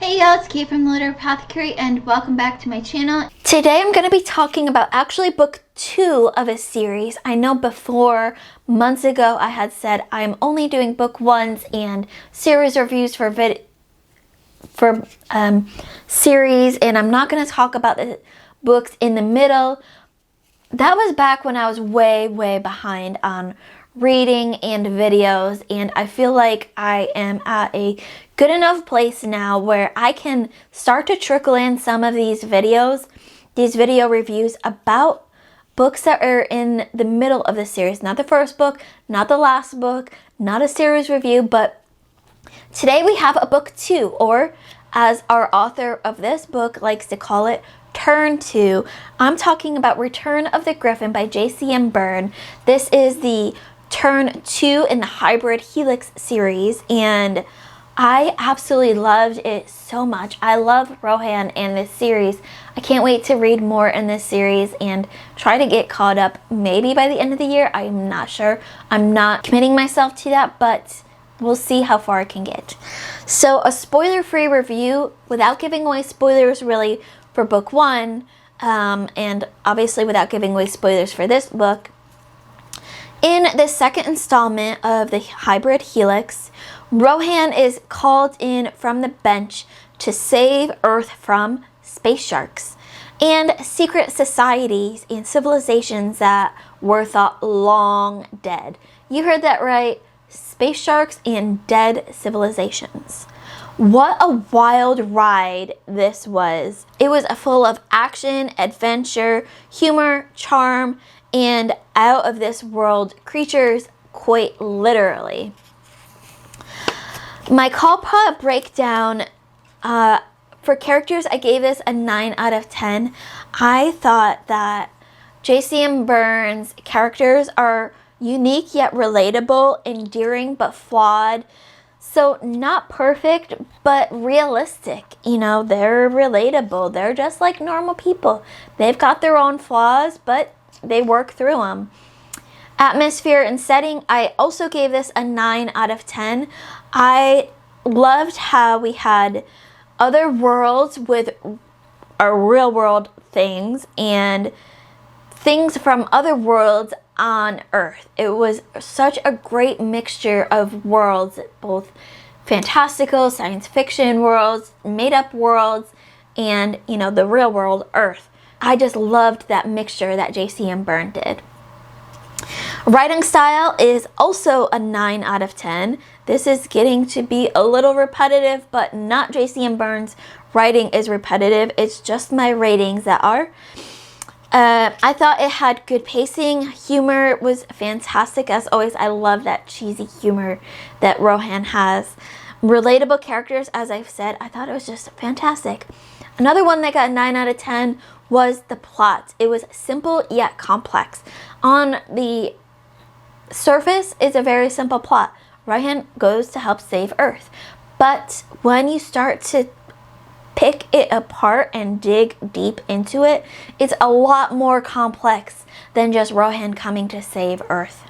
Hey y'all, it's Kate from the Apothecary and welcome back to my channel. Today I'm going to be talking about actually book 2 of a series. I know before, months ago, I had said I'm only doing book 1s and series reviews for series, and I'm not going to talk about the books in the middle. That was back when I was way behind on reading and videos, and I feel like I am at a good enough place now where I can start to trickle in some of these videos, these video reviews about books that are in the middle of the series. Not the first book, not the last book, not a series review, but today we have a book 2, or as our author of this book likes to call it, Turn 2. I'm talking about Return of the Griffin by JCM Berne. This is the Turn 2 in the Hybrid Helix series, and I absolutely loved it so much. I love Rohan and this series. I can't wait to read more in this series and try to get caught up maybe by the end of the year. I'm not sure. I'm not committing myself to that, but we'll see how far I can get. So a spoiler-free review without giving away spoilers really for book 1, and obviously without giving away spoilers for this book. In the second installment of the Hybrid Helix, Rohan is called in from the bench to save Earth from space sharks and secret societies and civilizations that were thought long dead. You heard that right, space sharks and dead civilizations. What a wild ride this was. It was full of action, adventure, humor, charm, and out of this world creatures, quite literally. My Kalpa breakdown for characters, I gave this a 9 out of 10. I thought that JCM Berne's characters are unique yet relatable, endearing but flawed. So not perfect, but realistic. You know, they're relatable. They're just like normal people. They've got their own flaws, but they work through them. Atmosphere and setting, I also gave this a 9 out of 10. I loved how we had other worlds with our real world things and things from other worlds on Earth. It was such a great mixture of worlds, both fantastical, science fiction worlds, made up worlds, and, you know, the real world, Earth. I just loved that mixture that JCM Berne did. Writing style is also a 9 out of 10. This is getting to be a little repetitive, but not JCM Berne's writing is repetitive. It's just my ratings that are. I thought it had good pacing. Humor was fantastic as always. I love that cheesy humor that Rohan has. Relatable characters, as I've said, I thought it was just fantastic. Another one that got a 9 out of 10 was the plot. It was simple yet complex. On the surface, it's a very simple plot. Rohan goes to help save Earth. But when you start to pick it apart and dig deep into it, it's a lot more complex than just Rohan coming to save Earth.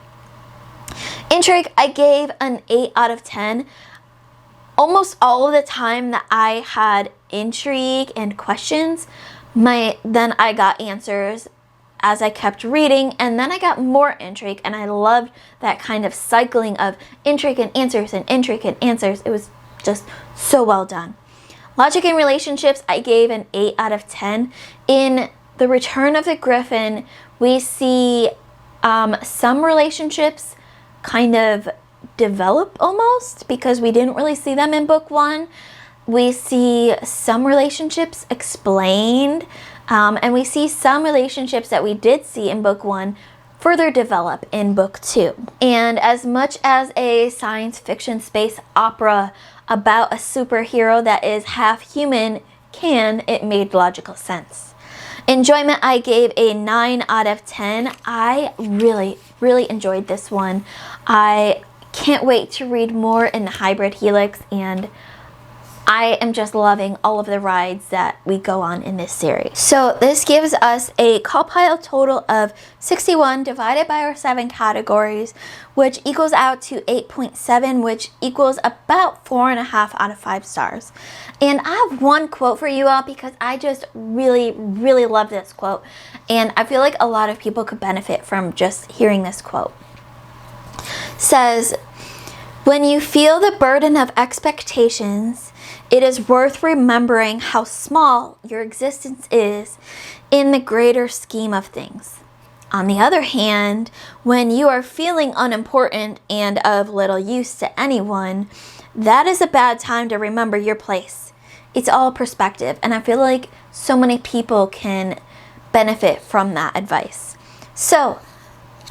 Intrigue, I gave an 8 out of 10. Almost all of the time that I had intrigue and questions, then I got answers as I kept reading, and then I got more intrigue, and I loved that kind of cycling of intrigue and answers and intrigue and answers. It was just so well done. Logic and relationships, I gave an 8 out of 10. In The Return of the Griffin, we see some relationships kind of develop almost, because we didn't really see them in book 1. We see some relationships explained, and we see some relationships that we did see in book 1 further develop in book 2. And as much as a science fiction space opera about a superhero that is half human it made logical sense. Enjoyment, I gave a 9 out of 10. I really enjoyed this one. I can't wait to read more in the Hybrid Helix, and I am just loving all of the rides that we go on in this series. So this gives us a call pile total of 61 divided by our 7 categories, which equals out to 8.7, which equals about 4.5 out of 5 stars. And I have one quote for you all because I just really love this quote. And I feel like a lot of people could benefit from just hearing this quote. It says, "When you feel the burden of expectations, it is worth remembering how small your existence is in the greater scheme of things. On the other hand, when you are feeling unimportant and of little use to anyone, that is a bad time to remember your place." It's all perspective, and I feel like so many people can benefit from that advice. So,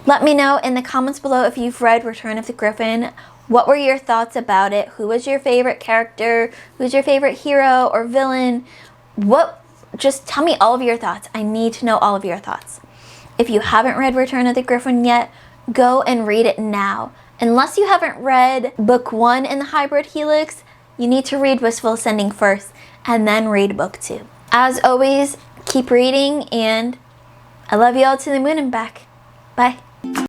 let me know in the comments below if you've read Return of the Griffin. What were your thoughts about it? Who was your favorite character? Who's your favorite hero or villain? Just tell me all of your thoughts. I need to know all of your thoughts. If you haven't read Return of the Griffin yet, go and read it now. Unless you haven't read book 1 in the Hybrid Helix, you need to read Wistful Ascending first and then read book 2. As always, keep reading, and I love you all to the moon and back. Bye.